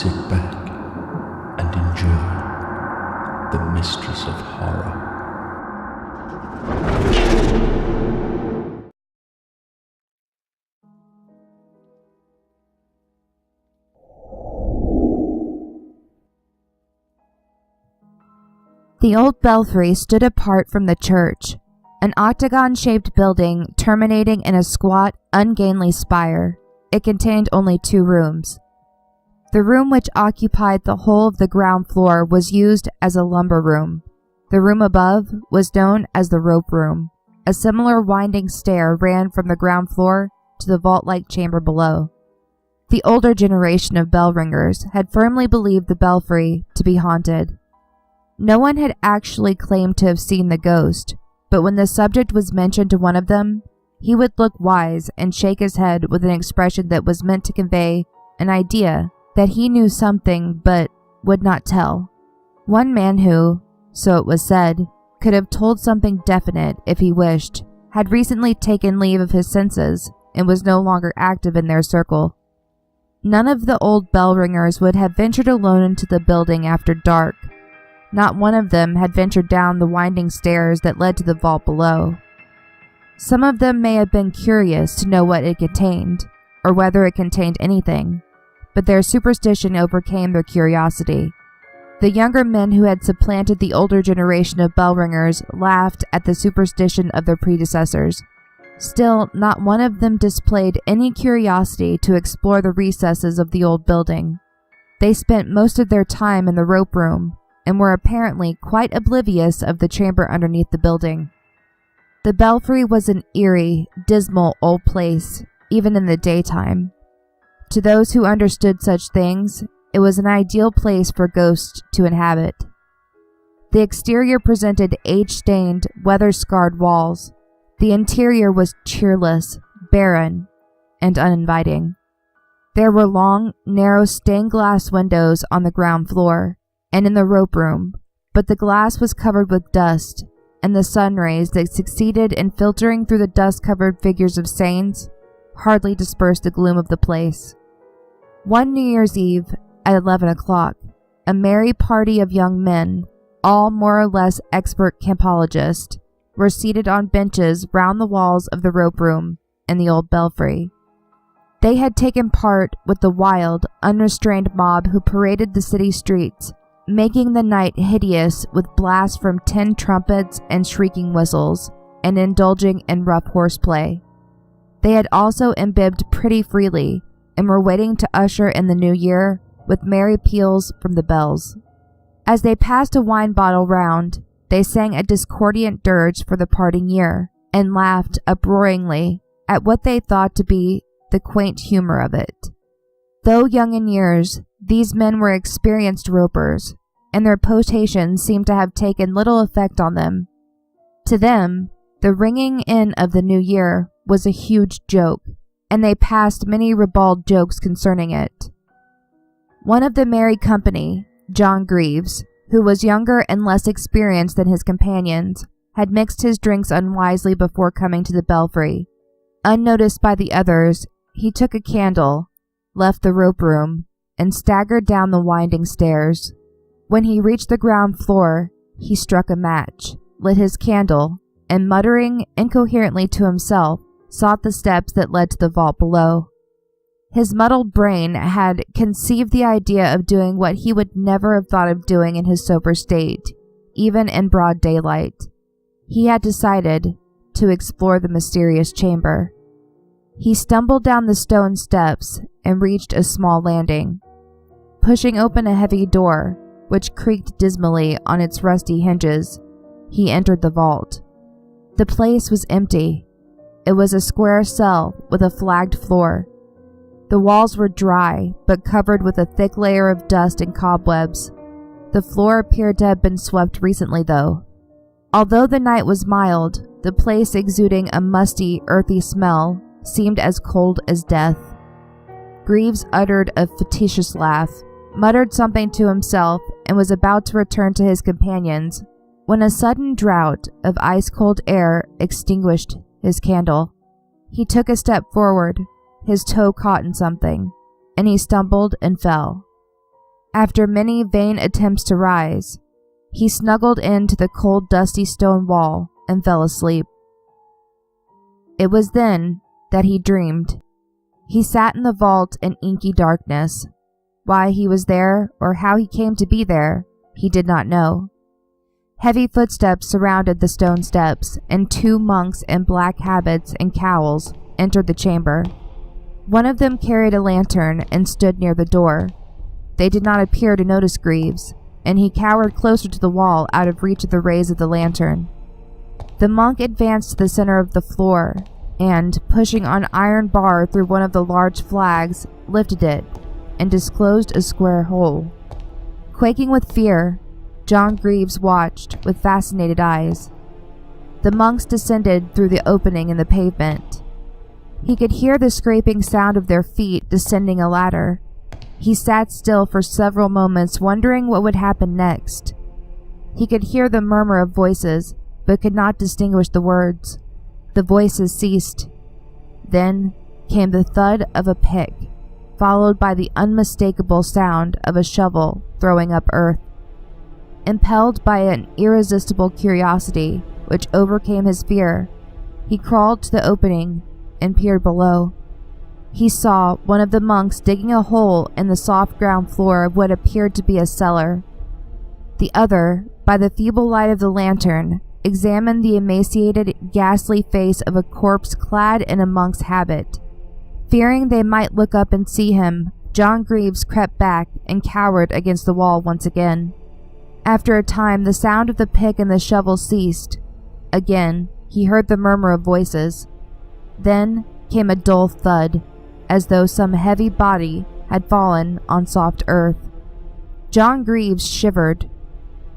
sit back and enjoy the Mistress of Horror. The Old Belfry stood apart from the church, an octagon-shaped building terminating in a squat, ungainly spire. It contained only 2 rooms. The room which occupied the whole of the ground floor was used as a lumber room. The room above was known as the rope room. A similar winding stair ran from the ground floor to the vault-like chamber below. The older generation of bell ringers had firmly believed the belfry to be haunted. No one had actually claimed to have seen the ghost, but when the subject was mentioned to one of them, he would look wise and shake his head with an expression that was meant to convey an idea that he knew something but would not tell. One man who, so it was said, could have told something definite if he wished, had recently taken leave of his senses and was no longer active in their circle. None of the old bell ringers would have ventured alone into the building after dark. Not one of them had ventured down the winding stairs that led to the vault below. Some of them may have been curious to know what it contained, or whether it contained anything, but their superstition overcame their curiosity. The younger men who had supplanted the older generation of bell ringers laughed at the superstition of their predecessors. Still, not one of them displayed any curiosity to explore the recesses of the old building. They spent most of their time in the rope room, and were apparently quite oblivious of the chamber underneath the building. The belfry was an eerie, dismal old place, even in the daytime. To those who understood such things, it was an ideal place for ghosts to inhabit. The exterior presented age-stained, weather-scarred walls. The interior was cheerless, barren, and uninviting. There were long, narrow stained-glass windows on the ground floor and in the rope room, but the glass was covered with dust, and the sun rays that succeeded in filtering through the dust-covered figures of saints hardly dispersed the gloom of the place. One New Year's Eve, at 11 o'clock, a merry party of young men, all more or less expert campologists, were seated on benches round the walls of the rope room in the old belfry. They had taken part with the wild, unrestrained mob who paraded the city streets, making the night hideous with blasts from tin trumpets and shrieking whistles, and indulging in rough horseplay. They had also imbibed pretty freely, and were waiting to usher in the new year with merry peals from the bells. As they passed a wine bottle round, they sang a discordant dirge for the parting year, and laughed uproariously at what they thought to be the quaint humor of it. Though young in years, these men were experienced ropers, and their potations seemed to have taken little effect on them. To them, the ringing in of the new year was a huge joke, and they passed many ribald jokes concerning it. One of the merry company, John Greaves, who was younger and less experienced than his companions, had mixed his drinks unwisely before coming to the belfry. Unnoticed by the others, he took a candle, left the rope room, and staggered down the winding stairs. When he reached the ground floor, he struck a match, lit his candle, and muttering incoherently to himself, sought the steps that led to the vault below. His muddled brain had conceived the idea of doing what he would never have thought of doing in his sober state, even in broad daylight. He had decided to explore the mysterious chamber. He stumbled down the stone steps and reached a small landing. Pushing open a heavy door, which creaked dismally on its rusty hinges, he entered the vault. The place was empty. It was a square cell with a flagged floor. The walls were dry, but covered with a thick layer of dust and cobwebs. The floor appeared to have been swept recently, though. Although the night was mild, the place exuding a musty, earthy smell seemed as cold as death. Greaves uttered a facetious laugh, muttered something to himself, and was about to return to his companions, when a sudden draught of ice-cold air extinguished his candle. He took a step forward. His toe caught in something, and he stumbled and fell. After many vain attempts to rise, he snuggled into the cold, dusty stone wall and fell asleep. It was then that he dreamed. He sat in the vault in inky darkness. Why he was there or how he came to be there, he did not know. Heavy footsteps surrounded the stone steps, and 2 monks in black habits and cowls entered the chamber. One of them carried a lantern and stood near the door. They did not appear to notice Greaves, and he cowered closer to the wall out of reach of the rays of the lantern. The monk advanced to the center of the floor, and, pushing an iron bar through one of the large flags, lifted it, and disclosed a square hole. Quaking with fear, John Greaves watched with fascinated eyes. The monks descended through the opening in the pavement. He could hear the scraping sound of their feet descending a ladder. He sat still for several moments, wondering what would happen next. He could hear the murmur of voices, but could not distinguish the words. The voices ceased. Then came the thud of a pick, followed by the unmistakable sound of a shovel throwing up earth. Impelled by an irresistible curiosity which overcame his fear, he crawled to the opening and peered below. He saw one of the monks digging a hole in the soft ground floor of what appeared to be a cellar. The other, by the feeble light of the lantern, examined the emaciated, ghastly face of a corpse clad in a monk's habit. Fearing they might look up and see him, John Greaves crept back and cowered against the wall once again. After a time, the sound of the pick and the shovel ceased. Again, he heard the murmur of voices. Then came a dull thud, as though some heavy body had fallen on soft earth. John Greaves shivered.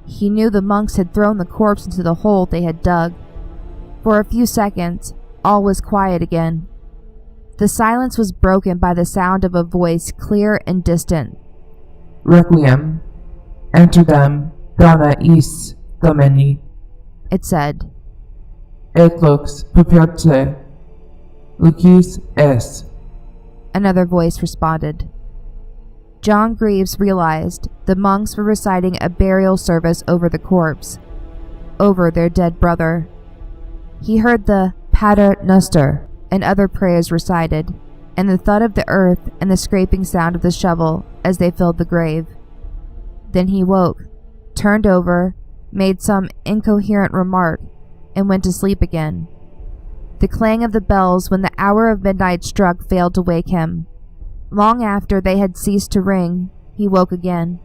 He knew the monks had thrown the corpse into the hole they had dug. For a few seconds, all was quiet again. The silence was broken by the sound of a voice clear and distant. "Requiem. Enter them, dona is domini," it said. "Et lux puperte. Lucis es." Another voice responded. John Greaves realized the monks were reciting a burial service over the corpse, over their dead brother. He heard the Pater Noster and other prayers recited, and the thud of the earth and the scraping sound of the shovel as they filled the grave. Then he woke, turned over, made some incoherent remark, and went to sleep again. The clang of the bells when the hour of midnight struck failed to wake him. Long after they had ceased to ring, he woke again.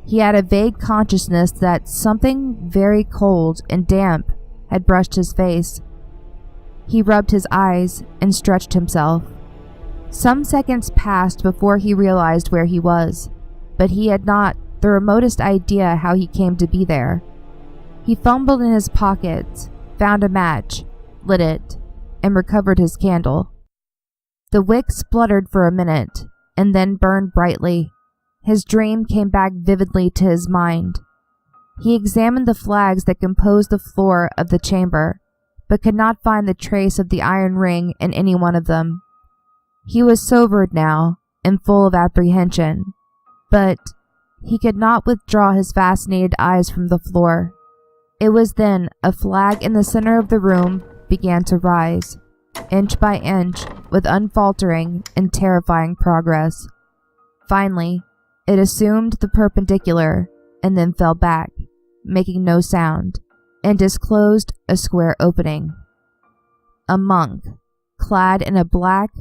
He had a vague consciousness that something very cold and damp had brushed his face. He rubbed his eyes and stretched himself. Some seconds passed before he realized where he was, but he had not the remotest idea how he came to be there. He fumbled in his pockets, found a match, lit it, and recovered his candle. The wick spluttered for a minute, and then burned brightly. His dream came back vividly to his mind. He examined the flags that composed the floor of the chamber, but could not find the trace of the iron ring in any one of them. He was sobered now, and full of apprehension, but he could not withdraw his fascinated eyes from the floor. It was then a flag in the center of the room began to rise, inch by inch, with unfaltering and terrifying progress. Finally, it assumed the perpendicular and then fell back, making no sound, and disclosed a square opening. A monk, clad in a black,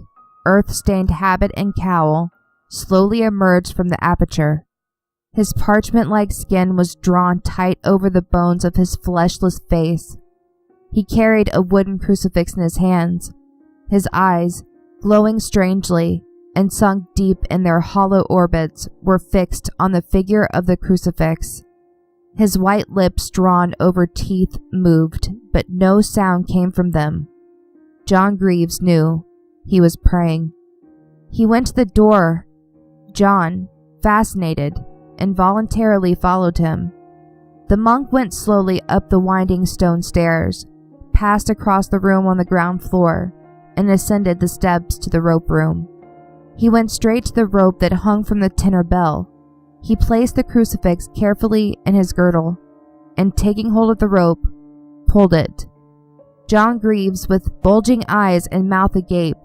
earth-stained habit and cowl, slowly emerged from the aperture. His parchment-like skin was drawn tight over the bones of his fleshless face. He carried a wooden crucifix in his hands. His eyes, glowing strangely and sunk deep in their hollow orbits, were fixed on the figure of the crucifix. His white lips drawn over teeth moved, but no sound came from them. John Greaves knew he was praying. He went to the door. John, fascinated, involuntarily followed him. The monk went slowly up the winding stone stairs, passed across the room on the ground floor, and ascended the steps to the rope room. He went straight to the rope that hung from the tenor bell. He placed the crucifix carefully in his girdle, and taking hold of the rope, pulled it. John Greaves, with bulging eyes and mouth agape,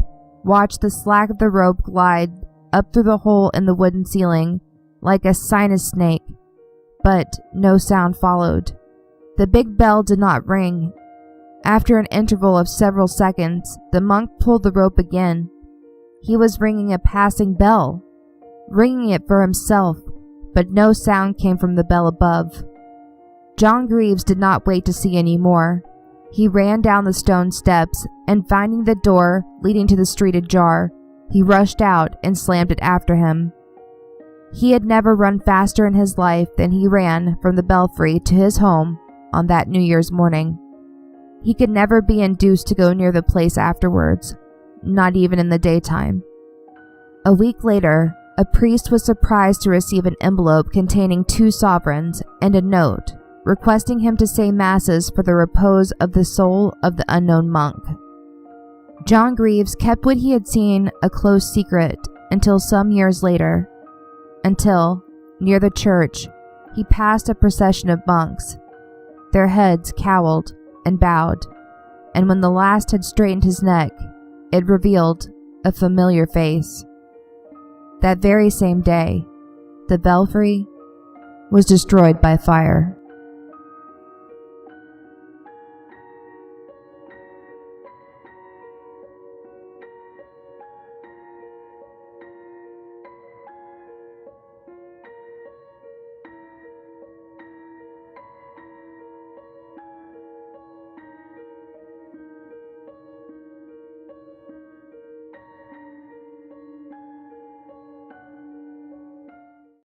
watched the slack of the rope glide up through the hole in the wooden ceiling like a sinus snake, but no sound followed. The big bell did not ring. After an interval of several seconds, the monk pulled the rope again. He was ringing a passing bell, ringing it for himself, but no sound came from the bell above. John Greaves did not wait to see any more. He ran down the stone steps, and finding the door leading to the street ajar, he rushed out and slammed it after him. He had never run faster in his life than he ran from the belfry to his home on that New Year's morning. He could never be induced to go near the place afterwards, not even in the daytime. A week later, a priest was surprised to receive an envelope containing 2 sovereigns and a note requesting him to say masses for the repose of the soul of the unknown monk. John Greaves kept what he had seen a close secret until some years later, until, near the church, he passed a procession of monks, their heads cowled and bowed, and when the last had straightened his neck, it revealed a familiar face. That very same day, the belfry was destroyed by fire.